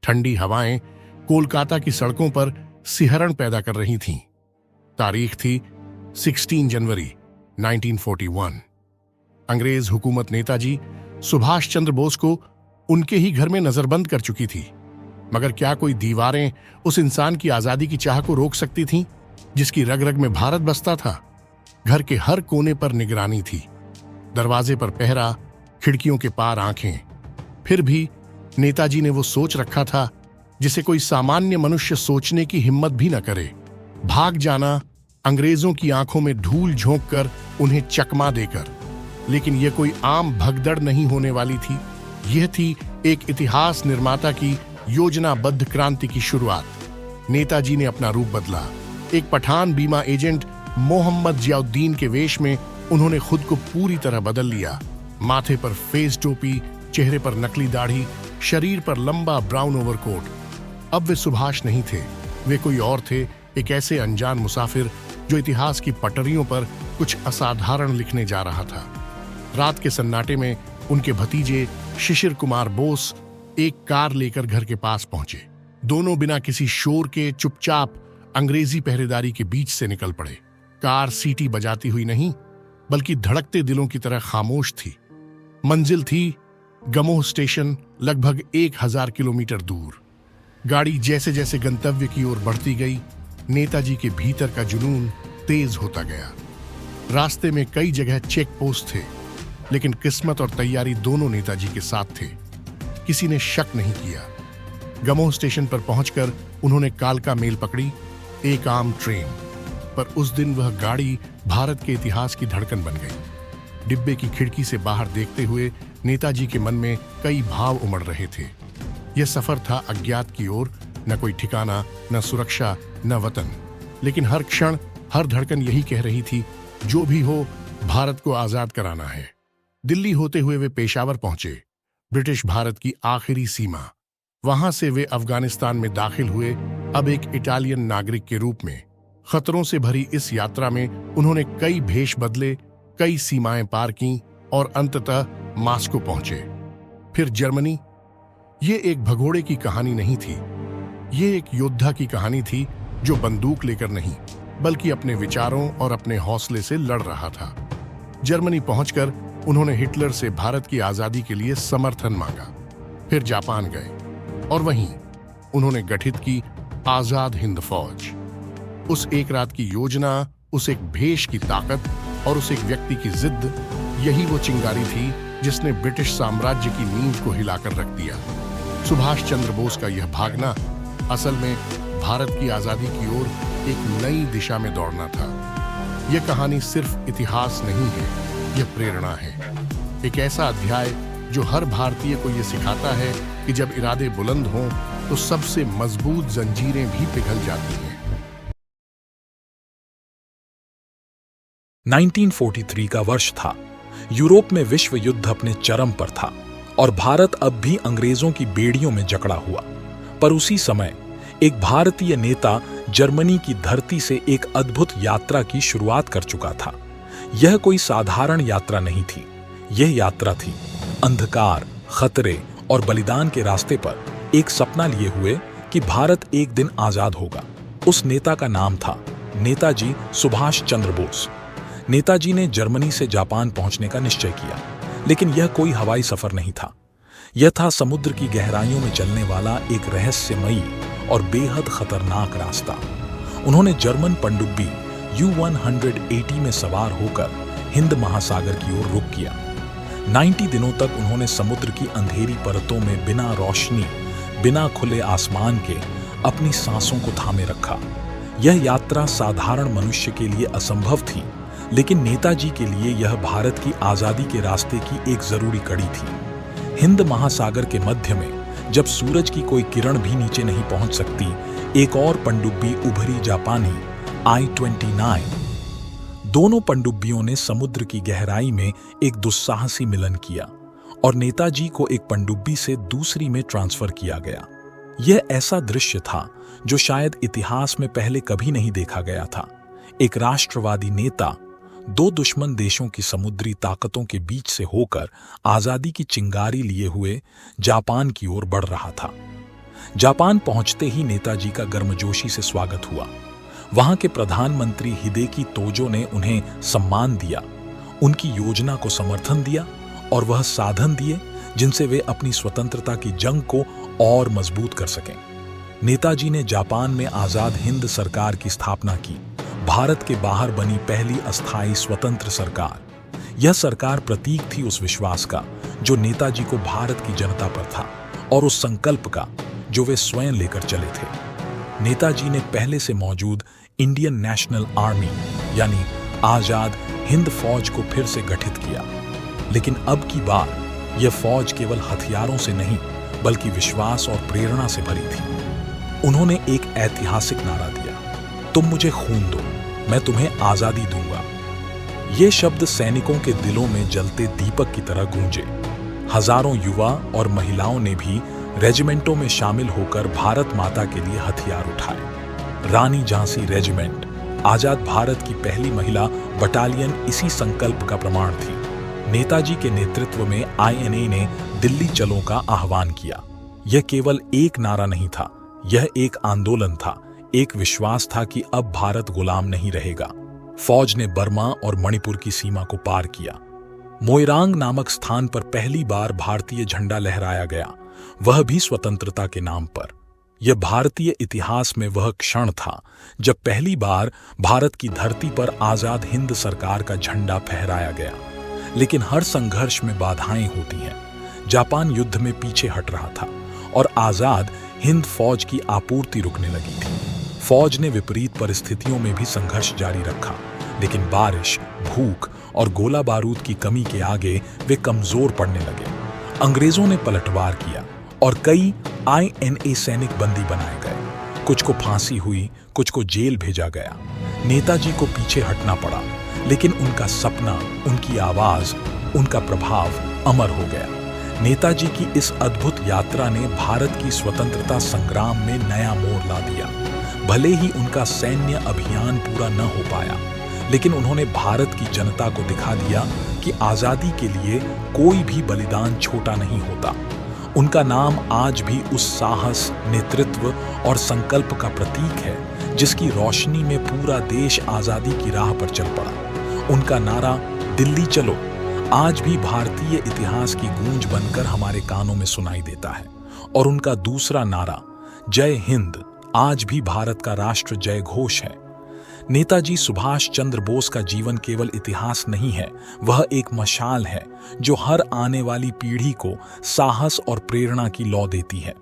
ठंडी हवाएं कोलकाता की सड़कों पर सिहरण पैदा कर रही थीं। तारीख थी 16 जनवरी 1941। अंग्रेज हुकूमत नेताजी सुभाष चंद्र बोस को उनके ही घर में नजरबंद कर चुकी थी। मगर क्या कोई दीवारें उस इंसान की आजादी की चाह को रोक सकती थीं, जिसकी रग रग में भारत बसता था? घर के हर कोने पर निगरानी थी, दरवाजे पर पहरा, खिड़कियों के पार आंखें। फिर भी नेताजी ने वो सोच रखा था जिसे कोई सामान्य मनुष्य सोचने की हिम्मत भी न करे। भाग जाना, अंग्रेजों की आंखों में धूल झोंक कर उन्हें चकमा देकर। लेकिन यह कोई आम भगदड़ नहीं होने वाली थी। यह थी एक इतिहास निर्माता की योजनाबद्ध क्रांति की शुरुआत। नेताजी ने अपना रूप बदला। एक पठान बीमा एजेंट मोहम्मद जियाउद्दीन के वेश में उन्होंने खुद को पूरी तरह बदल लिया। माथे पर फेस टोपी, चेहरे पर नकली दाढ़ी, शरीर पर लंबा ब्राउन ओवरकोट। अब वे सुभाष नहीं थे, वे कोई और थे, एक ऐसे अनजान मुसाफिर जो इतिहास की पटरियों पर कुछ असाधारण लिखने जा रहा था। रात के सन्नाटे में उनके भतीजे शिशिर कुमार बोस एक कार लेकर घर के पास पहुंचे। दोनों बिना किसी शोर के चुपचाप अंग्रेजी पहरेदारी के बीच से निकल पड़े। कार सीटी बजाती हुई नहीं, बल्कि धड़कते दिलों की तरह खामोश थी। मंजिल थी गमोह स्टेशन, लगभग 1000 किलोमीटर दूर। गाड़ी जैसे जैसे गंतव्य की ओर बढ़ती गई, नेताजी के भीतर का जुनून तेज होता गया। रास्ते में कई जगह चेक पोस्ट थे, लेकिन किस्मत और तैयारी दोनों नेताजी के साथ थे। किसी ने शक नहीं किया। गमोह स्टेशन पर पहुंचकर उन्होंने कालका मेल पकड़ी, एक आम ट्रेन। पर उस दिन वह गाड़ी भारत के इतिहास की धड़कन बन गई। डिब्बे की खिड़की से बाहर देखते हुए नेताजी के मन में कई भाव उमड़ रहे थे। यह सफर था अज्ञात की ओर, न कोई ठिकाना, न सुरक्षा, न वतन। लेकिन हर क्षण, हर धड़कन यही कह रही थी, जो भी हो, भारत को आजाद कराना है। दिल्ली होते हुए वे पेशावर पहुंचे, ब्रिटिश भारत की आखिरी सीमा। वहां से वे अफगानिस्तान में दाखिल हुए, अब एक इटालियन नागरिक के रूप में। खतरों से भरी इस यात्रा में उन्होंने कई भेष बदले, कई सीमाएं पार की और अंततः मास्को पहुंचे। फिर जर्मनी। ये एक भगोड़े की कहानी नहीं थी, ये एक योद्धा की कहानी थी जो बंदूक लेकर नहीं, बल्कि अपने विचारों और अपने हौसले से लड़ रहा था। जर्मनी पहुंचकर उन्होंने हिटलर से भारत की आजादी के लिए समर्थन मांगा। फिर जापान गए और वहीं उन्होंने गठित की आजाद हिंद फौज। उस एक रात की योजना, उस एक भेष की ताकत और उस एक व्यक्ति की जिद, यही वो चिंगारी थी जिसने ब्रिटिश साम्राज्य की नींव को हिलाकर रख दिया। सुभाष चंद्र बोस का यह भागना असल में भारत की आजादी की ओर एक नई दिशा में दौड़ना था। यह कहानी सिर्फ इतिहास नहीं है, यह प्रेरणा है। एक ऐसा अध्याय जो हर भारतीय को यह सिखाता है कि जब इरादे बुलंद हों तो सबसे मजबूत जंजीरें भी पिघल जाती हैं। 1943 का वर्ष था। यूरोप में विश्व युद्ध अपने चरम पर था और भारत अब भी अंग्रेजों की बेड़ियों में जकड़ा हुआ। पर उसी समय एक भारतीय नेता जर्मनी की धरती से एक अद्भुत यात्रा की शुरुआत कर चुका था। यह कोई साधारण यात्रा नहीं थी, यह यात्रा थी अंधकार, खतरे और बलिदान के रास्ते पर एक सपना लिए हुए कि भारत एक दिन आजाद होगा। उस नेता का नाम था नेताजी सुभाष चंद्र बोस। नेताजी ने जर्मनी से जापान पहुंचने का निश्चय किया, लेकिन यह कोई हवाई सफर नहीं था। यह था समुद्र की गहराइयों में चलने वाला एक रहस्यमयी और बेहद खतरनाक रास्ता। उन्होंने जर्मन पनडुब्बी U-180 में सवार होकर हिंद महासागर की ओर रुख किया। 90 दिनों तक उन्होंने समुद्र की अंधेरी परतों में बिना रोशनी, बिना खुले आसमान के अपनी सांसों को थामे रखा। यह यात्रा साधारण मनुष्य के लिए असंभव थी, लेकिन नेताजी के लिए यह भारत की आजादी के रास्ते की एक जरूरी कड़ी थी। हिंद महासागर के मध्य में जब सूरज की कोई किरण भी नीचे नहीं पहुंच सकती, एक और पनडुब्बी उभरी, जापानी I-29। दोनों पनडुब्बियों ने समुद्र की गहराई में एक दुस्साहसी मिलन किया और नेताजी को एक पनडुब्बी से दूसरी में ट्रांसफर किया गया। यह ऐसा दृश्य था जो शायद इतिहास में पहले कभी नहीं देखा गया था। एक राष्ट्रवादी नेता दो दुश्मन देशों की समुद्री ताकतों के बीच से होकर आजादी की चिंगारी लिए हुए जापान की ओर बढ़ रहा था। जापान पहुंचते ही नेताजी का गर्मजोशी से स्वागत हुआ। वहां के प्रधानमंत्री हिदेकी तोजो ने उन्हें सम्मान दिया, उनकी योजना को समर्थन दिया और वह साधन दिए जिनसे वे अपनी स्वतंत्रता की जंग को और मजबूत कर सकें। नेताजी ने जापान में आजाद हिंद सरकार की स्थापना की, भारत के बाहर बनी पहली अस्थायी स्वतंत्र सरकार। यह सरकार प्रतीक थी उस विश्वास का जो नेताजी को भारत की जनता पर था और उस संकल्प का जो वे स्वयं लेकर चले थे। नेताजी ने पहले से मौजूद इंडियन नेशनल आर्मी यानी आजाद हिंद फौज को फिर से गठित किया, लेकिन अब की बार यह फौज केवल हथियारों से नहीं बल्कि विश्वास और प्रेरणा से भरी थी। उन्होंने एक ऐतिहासिक नारा दिया, तुम मुझे खून दो, मैं तुम्हें आजादी दूंगा। ये शब्द सैनिकों के दिलों में जलते दीपक की तरह गूंजे। हजारों युवा और महिलाओं ने भी रेजिमेंटों में शामिल होकर भारत माता के लिए हथियार उठाए। रानी झांसी रेजिमेंट, आजाद भारत की पहली महिला बटालियन, इसी संकल्प का प्रमाण थी। नेताजी के नेतृत्व में INA ने दिल्ली चलो का आह्वान किया। यह केवल एक नारा नहीं था, यह एक आंदोलन था, एक विश्वास था कि अब भारत गुलाम नहीं रहेगा। फौज ने बर्मा और मणिपुर की सीमा को पार किया। मोइरांग नामक स्थान पर पहली बार भारतीय झंडा लहराया गया, वह भी स्वतंत्रता के नाम पर। यह भारतीय इतिहास में वह क्षण था जब पहली बार भारत की धरती पर आजाद हिंद सरकार का झंडा फहराया गया। लेकिन हर संघर्ष में बाधाएं होती हैं। जापान युद्ध में पीछे हट रहा था और आजाद हिंद फौज की आपूर्ति रुकने लगी थी। फौज ने विपरीत परिस्थितियों में भी संघर्ष जारी रखा, लेकिन बारिश, भूख और गोला बारूद की कमी के आगे वे कमजोर पड़ने लगे। अंग्रेजों ने पलटवार किया और कई INA सैनिक बंदी बनाए गए। कुछ को फांसी हुई, कुछ को जेल भेजा गया। नेताजी को पीछे हटना पड़ा, लेकिन उनका सपना, उनकी आवाज, उनका प्रभाव अमर हो गया। नेताजी की इस अद्भुत यात्रा ने भारत की स्वतंत्रता संग्राम में नया मोड़ ला दिया। भले ही उनका सैन्य अभियान पूरा न हो पाया, लेकिन उन्होंने भारत की जनता को दिखा दिया कि आजादी के लिए कोई भी बलिदान छोटा नहीं होता। उनका नाम आज भी उस साहस, नेतृत्व और संकल्प का प्रतीक है जिसकी रोशनी में पूरा देश आजादी की राह पर चल पड़ा। उनका नारा दिल्ली चलो आज भी भारतीय इतिहास की गूंज बनकर हमारे कानों में सुनाई देता है, और उनका दूसरा नारा जय हिंद आज भी भारत का राष्ट्र जय घोष है। नेताजी सुभाष चंद्र बोस का जीवन केवल इतिहास नहीं है, वह एक मशाल है जो हर आने वाली पीढ़ी को साहस और प्रेरणा की लौ देती है।